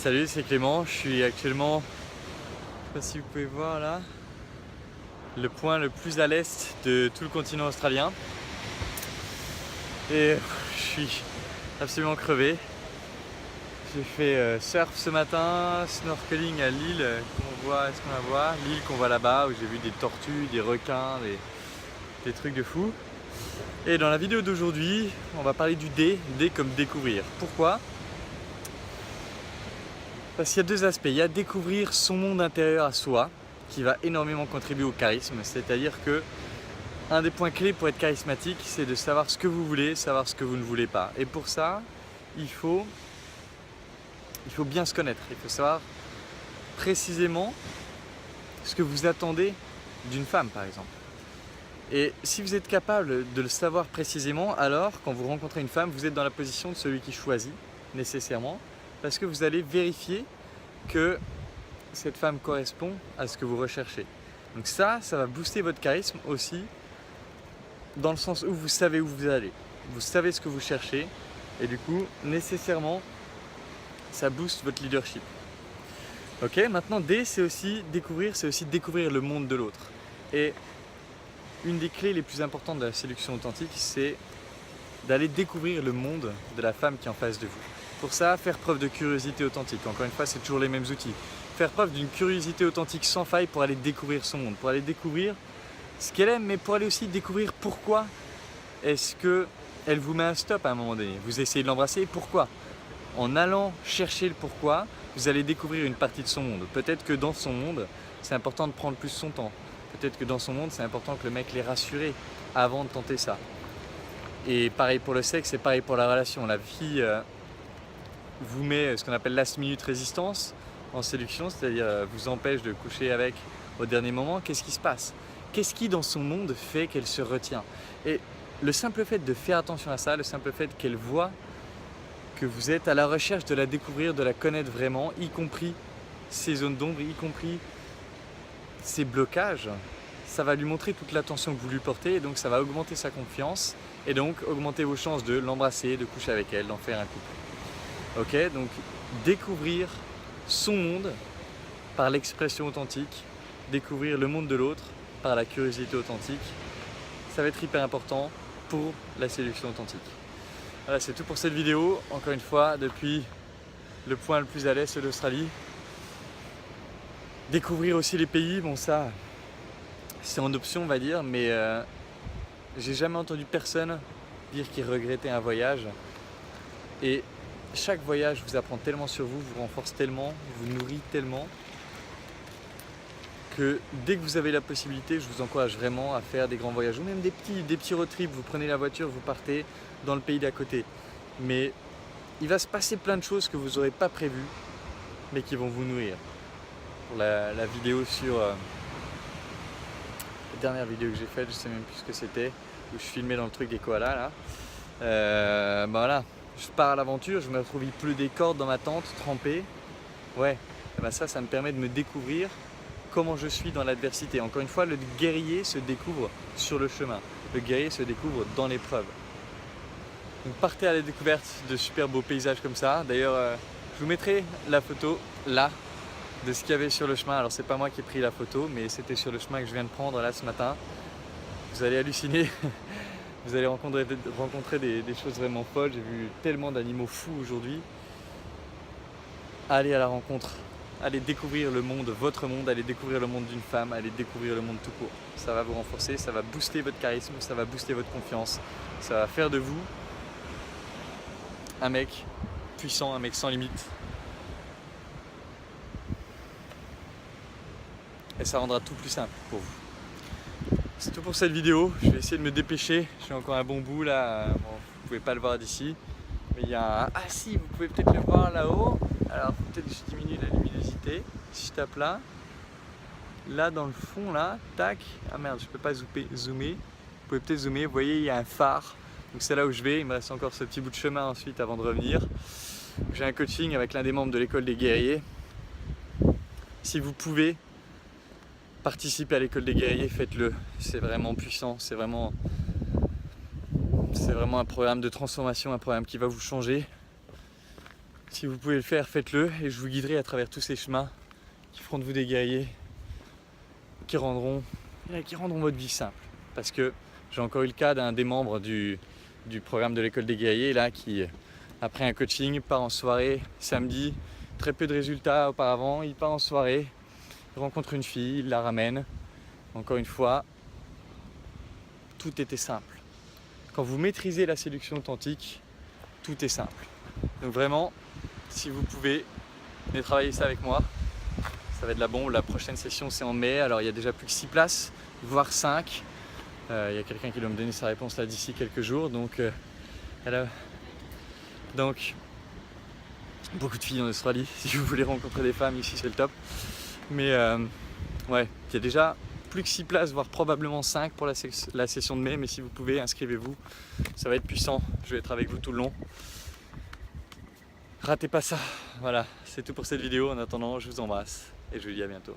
Salut, c'est Clément. Je suis actuellement, je sais pas si vous pouvez voir là, le point le plus à l'est de tout le continent australien. Et je suis absolument crevé. J'ai fait surf ce matin, snorkeling à l'île qu'on voit, est-ce qu'on la voit? L'île qu'on voit là-bas, où j'ai vu des tortues, des requins, des trucs de fou. Et dans la vidéo d'aujourd'hui, on va parler du D comme découvrir. Pourquoi? Parce qu'il y a deux aspects. Il y a découvrir son monde intérieur à soi, qui va énormément contribuer au charisme. C'est-à-dire que un des points clés pour être charismatique, c'est de savoir ce que vous voulez, savoir ce que vous ne voulez pas. Et pour ça, il faut bien se connaître. Il faut savoir précisément ce que vous attendez d'une femme, par exemple. Et si vous êtes capable de le savoir précisément, alors quand vous rencontrez une femme, vous êtes dans la position de celui qui choisit, nécessairement, parce que vous allez vérifier que cette femme correspond à ce que vous recherchez. Donc ça va booster votre charisme aussi, dans le sens où vous savez où vous allez. Vous savez ce que vous cherchez, et du coup, nécessairement, ça booste votre leadership. Ok, maintenant D, c'est aussi découvrir le monde de l'autre. Et une des clés les plus importantes de la séduction authentique, c'est d'aller découvrir le monde de la femme qui est en face de vous. Pour ça, faire preuve de curiosité authentique. Encore une fois, c'est toujours les mêmes outils. Faire preuve d'une curiosité authentique sans faille pour aller découvrir son monde, pour aller découvrir ce qu'elle aime, mais pour aller aussi découvrir pourquoi est-ce qu'elle vous met un stop à un moment donné. Vous essayez de l'embrasser, pourquoi? En allant chercher le pourquoi, vous allez découvrir une partie de son monde. Peut-être que dans son monde, c'est important de prendre plus son temps. Peut-être que dans son monde, c'est important que le mec l'ait rassuré avant de tenter ça. Et pareil pour le sexe, et pareil pour la relation. La fille vous met ce qu'on appelle last minute résistance en séduction, c'est-à-dire vous empêche de coucher avec au dernier moment. Qu'est-ce qui se passe? Qu'est-ce qui dans son monde fait qu'elle se retient? Et le simple fait de faire attention à ça, le simple fait qu'elle voit que vous êtes à la recherche de la découvrir, de la connaître vraiment, y compris ses zones d'ombre, y compris ses blocages, ça va lui montrer toute l'attention que vous lui portez, et donc ça va augmenter sa confiance et donc augmenter vos chances de l'embrasser, de coucher avec elle, d'en faire un couple. Ok, donc découvrir son monde par l'expression authentique, découvrir le monde de l'autre par la curiosité authentique, ça va être hyper important pour la séduction authentique. Voilà, c'est tout pour cette vidéo. Encore une fois, depuis le point le plus à l'est d'Australie. Découvrir aussi les pays, bon ça, c'est en option on va dire, mais j'ai jamais entendu personne dire qu'il regrettait un voyage. Et chaque voyage vous apprend tellement sur vous, vous renforce tellement, vous nourrit tellement, que dès que vous avez la possibilité, je vous encourage vraiment à faire des grands voyages, ou même des petits road trips. Vous prenez la voiture, vous partez dans le pays d'à côté. Mais il va se passer plein de choses que vous n'aurez pas prévues, mais qui vont vous nourrir. Pour la vidéo sur la dernière vidéo que j'ai faite, je sais même plus ce que c'était, où je filmais dans le truc des koalas là. Ben voilà, je pars à l'aventure, je me retrouve, il pleut des cordes dans ma tente, trempée. Ouais, ben ça me permet de me découvrir comment je suis dans l'adversité. Encore une fois, le guerrier se découvre sur le chemin. Le guerrier se découvre dans l'épreuve. Donc partez à la découverte de super beaux paysages comme ça. D'ailleurs, je vous mettrai la photo là de ce qu'il y avait sur le chemin. Alors c'est pas moi qui ai pris la photo, mais c'était sur le chemin que je viens de prendre là ce matin. Vous allez halluciner, vous allez rencontrer des choses vraiment folles. J'ai vu tellement d'animaux fous aujourd'hui. Allez à la rencontre, allez découvrir le monde, votre monde, allez découvrir le monde d'une femme, allez découvrir le monde tout court. Ça va vous renforcer, ça va booster votre charisme, ça va booster votre confiance, ça va faire de vous un mec puissant, un mec sans limite. Et ça rendra tout plus simple pour vous. C'est tout pour cette vidéo, je vais essayer de me dépêcher, je suis encore un bon bout là, bon, vous pouvez pas le voir d'ici, mais il y a un... Ah si, vous pouvez peut-être le voir là-haut, alors peut-être que je diminue la luminosité, si je tape là, là dans le fond là, tac, ah merde je peux pas zoomer, vous pouvez peut-être zoomer, vous voyez il y a un phare, donc c'est là où je vais, il me reste encore ce petit bout de chemin ensuite avant de revenir. J'ai un coaching avec l'un des membres de l'école des guerriers, si vous pouvez participer à l'école des guerriers, faites-le, c'est vraiment puissant, c'est vraiment un programme de transformation, un programme qui va vous changer. Si vous pouvez le faire, faites-le et je vous guiderai à travers tous ces chemins qui feront de vous des guerriers, qui rendront votre vie simple. Parce que j'ai encore eu le cas d'un des membres du programme de l'école des guerriers là, qui, après un coaching, part en soirée samedi, très peu de résultats auparavant, il part en soirée, il rencontre une fille, il la ramène. Encore une fois, tout était simple. Quand vous maîtrisez la séduction authentique, tout est simple. Donc vraiment, si vous pouvez, venez travailler ça avec moi. Ça va être de la bombe. La prochaine session c'est en mai, alors il y a déjà plus que 6 places, voire 5. Il y a quelqu'un qui doit me donner sa réponse là d'ici quelques jours. Donc beaucoup de filles en Australie. Si vous voulez rencontrer des femmes ici, c'est le top. Mais ouais, il y a déjà plus que 6 places, voire probablement 5 pour la session de mai. Mais si vous pouvez, inscrivez-vous. Ça va être puissant. Je vais être avec vous tout le long. Ratez pas ça. Voilà, c'est tout pour cette vidéo. En attendant, je vous embrasse et je vous dis à bientôt.